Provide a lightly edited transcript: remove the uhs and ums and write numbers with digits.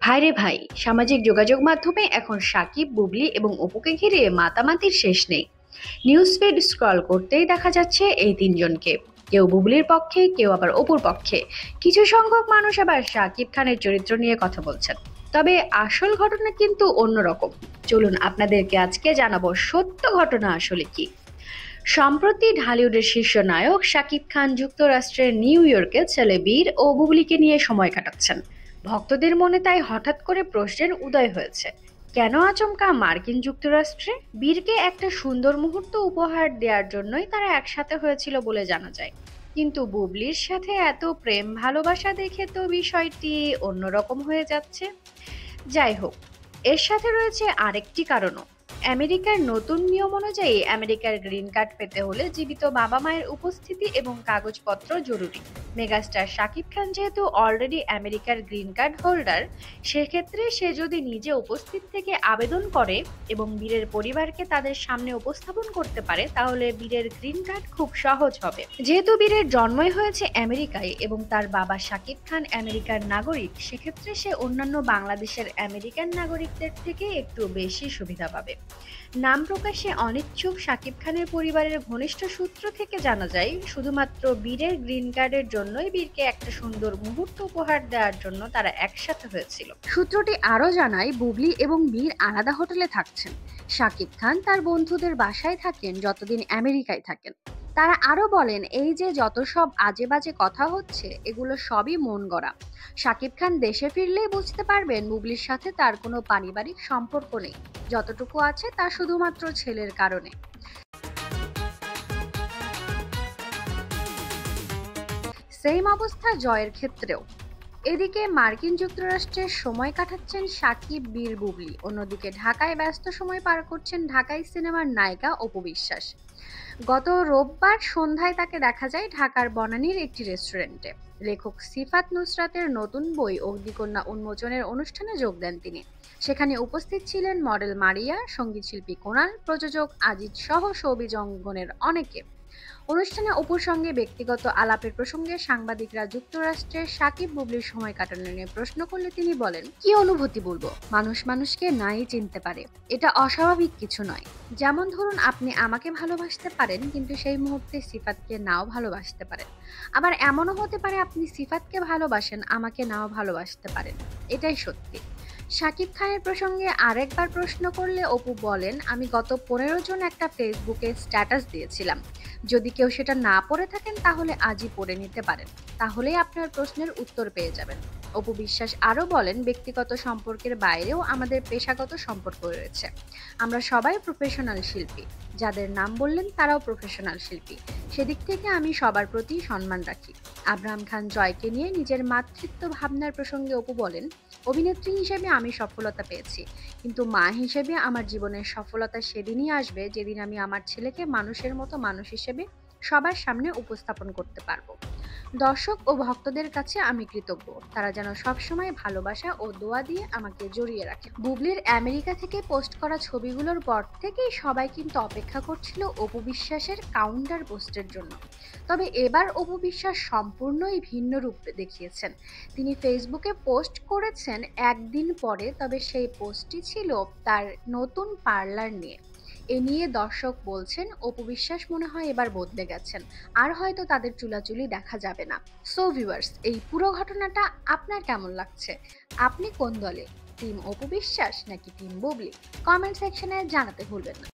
ভাই রে ভাই, সামাজিক যোগাযোগ মাধ্যমে এখন সাকিব, বুবলি এবং অপুকে ঘিরে মাতামাতির শেষ নেই। নিউজ ফিড স্ক্রল করতেই দেখা যাচ্ছে এই তিনজনকে। কেউ বুবলির পক্ষে, কেউ আবার অপুর পক্ষে। কিছু সংখ্যক মানুষ আবার সাকিব খানের চরিত্র নিয়ে কথা বলছেন। তবে আসল ঘটনা কিন্তু অন্যরকম। চলুন আপনাদেরকে আজকে জানাবো সত্য ঘটনা আসলে কি। সম্প্রতি ঢালিউডের শীর্ষ নায়ক শাকিব খান যুক্তরাষ্ট্রের নিউ ইয়র্কে ছেলে বীর ও বুবলিকে নিয়ে সময় কাটাচ্ছেন। ভক্তদের মনে তাই হঠাৎ করে প্রশ্নের উদয় হয়েছে, কেন আচমকা মার্কিন যুক্তরাষ্ট্রে? বীরকে একটা সুন্দর মুহূর্ত উপহার দেওয়ার জন্যই তারা একসাথে হয়েছিল বলে জানা যায়। কিন্তু বুবলির সাথে এত প্রেম ভালোবাসা দেখে তো বিষয়টি অন্যরকম হয়ে যাচ্ছে। যাই হোক, এর সাথে রয়েছে আরেকটি কারণও। আমেরিকার নতুন নিয়ম অনুযায়ী আমেরিকার গ্রিন কার্ড পেতে হলে জীবিত বাবা মায়ের উপস্থিতি এবং কাগজপত্র জরুরি। মেগাস্টার শাকিব খান যেহেতু অলরেডি আমেরিকার গ্রিন কার্ড হোল্ডার, সেক্ষেত্রে সে যদি নিজে উপস্থিত থেকে আবেদন করে এবং বীরের পরিবারকে তাদের সামনে উপস্থাপন করতে পারে, তাহলে বীরের গ্রিন কার্ড খুব সহজ হবে। যেহেতু বীরের জন্মই হয়েছে আমেরিকায় এবং তার বাবা শাকিব খান আমেরিকার নাগরিক, সেক্ষেত্রে সে অন্যান্য বাংলাদেশের আমেরিকান নাগরিকদের থেকে একটু বেশি সুবিধা পাবে। নাম প্রকাশে অনিচ্ছুক শাকিব খানের পরিবারের ঘনিষ্ঠ সূত্র থেকে জানা যায়, শুধুমাত্র বীরের গ্রিন কার্ডের জন্যই বীরকে একটা সুন্দর মুহূর্ত উপহার দেওয়ার জন্য তারা একসাথে হয়েছিল। সূত্রটি আরও জানায়, বুবলি এবং বীর আলাদা হোটেলে থাকছেন। শাকিব খান তার বন্ধুদের বাসায় থাকেন যতদিন আমেরিকায় থাকেন। তারা আরো বলেন, এই যে যত সব আজে বাজে কথা হচ্ছে, এগুলো সবই মন গড়া। শাকিব খান দেশে ফিরলেই বুঝতে পারবেন বুবলির সাথে তার কোনো পারিবারিক সম্পর্ক নেই। যতটুকু আছে তা শুধুমাত্র ছেলের কারণে। সেম অবস্থা জয়ের ক্ষেত্রেও। এদিকে মার্কিন যুক্তরাষ্ট্রে সময় কাটাচ্ছেন সাকিব, বীর, বুবলি। অন্যদিকে ঢাকায় ব্যস্ত সময় পার করছেন ঢাকাই সিনেমার নায়িকা অপু বিশ্বাস। গত রোববার সন্ধ্যায় তাকে দেখা যায় ঢাকার বনানীর একটি রেস্টুরেন্টে। লেখক সিফাত নুসরাতের নতুন বই অগ্নিকন্যা উন্মোচনের অনুষ্ঠানে যোগ দেন তিনি। সেখানে উপস্থিত ছিলেন মডেল মারিয়া, সঙ্গীতশিল্পী কোনাল, প্রযোজক আজিজ সহ শোবিজ অঙ্গনের অনেকে। অনুষ্ঠানে অপুর সঙ্গে ব্যক্তিগত আলাপের প্রসঙ্গে সাংবাদিকরা যুক্তরাষ্ট্রের সাকিব বুবলির সময় কাটানো নিয়ে প্রশ্ন করলে তিনি বলেন, কি অনুভূতি বলবো, মানুষ মানুষকে নাই চিনতে পারে, এটা অস্বাভাবিক কিছু নয়। যেমন ধরুন, আপনি আমাকে ভালোবাসতে পারেন কিন্তু সেই মুহূর্তে সিফাতকে নাও ভালোবাসতে পারেন। আবার এমনও হতে পারে আপনি সিফাতকে ভালোবাসেন, আমাকে নাও ভালোবাসতে পারেন। এটাই সত্যি। শাকিব খানের প্রসঙ্গে আরেকবার প্রশ্ন করলে অপু বলেন, আমি গত 15 জন একটা ফেসবুকে স্ট্যাটাস দিয়েছিলাম। যদি কেউ সেটা না পড়ে থাকেন তাহলে আজই পড়ে নিতে পারেন, তাহলেই আপনার প্রশ্নের উত্তর পেয়ে যাবেন। অপু বিশ্বাস আরও বলেন, ব্যক্তিগত সম্পর্কের বাইরেও আমাদের পেশাগত সম্পর্ক রয়েছে। আমরা সবাই প্রফেশনাল শিল্পী। যাদের নাম বললেন তারাও প্রফেশনাল শিল্পী। সেদিক থেকে আমি সবার প্রতি সম্মান রাখি। আব্রাহাম খান জয়কে নিয়ে নিজের মাতৃত্ব ভাবনার প্রসঙ্গে অপু বলেন, অভিনেত্রী হিসেবে আমি সফলতা পেয়েছি, কিন্তু মা হিসেবে আমার জীবনের সফলতা সেদিনই আসবে যেদিন আমি আমার ছেলেকে মানুষের মতো মানুষ হিসেবে সবার সামনে উপস্থাপন করতে পারবো। দর্শক ও ভক্তদের কাছে আমি কৃতজ্ঞ, তারা যেন সবসময় ভালোবাসা ও দোয়া দিয়ে আমাকে জড়িয়ে রাখে। বুবলির আমেরিকা থেকে পোস্ট করা ছবিগুলোর পর থেকেই সবাই কিন্তু অপেক্ষা করছিল অপু বিশ্বাসের কাউন্টার পোস্টের জন্য। তবে এবার অপু বিশ্বাস সম্পূর্ণই ভিন্ন রূপ দেখিয়েছেন। তিনি ফেসবুকে পোস্ট করেছেন একদিন পরে, তবে সেই পোস্টটি ছিল তার নতুন পার্লার নিয়ে। এ নিয়ে দর্শক বলছেন, অপু বিশ্বাস মনে হয় এবার বদলে গেছেন, আর হয়তো তাদের চুলাচুলি দেখা যাবে না। সো ভিউয়ার্স, এই পুরো ঘটনাটা আপনার কেমন লাগছে? আপনি কোন দলে, টিম অপু বিশ্বাস নাকি টিম বুবলি? কমেন্ট সেকশনে জানাতে ভুলবেন না।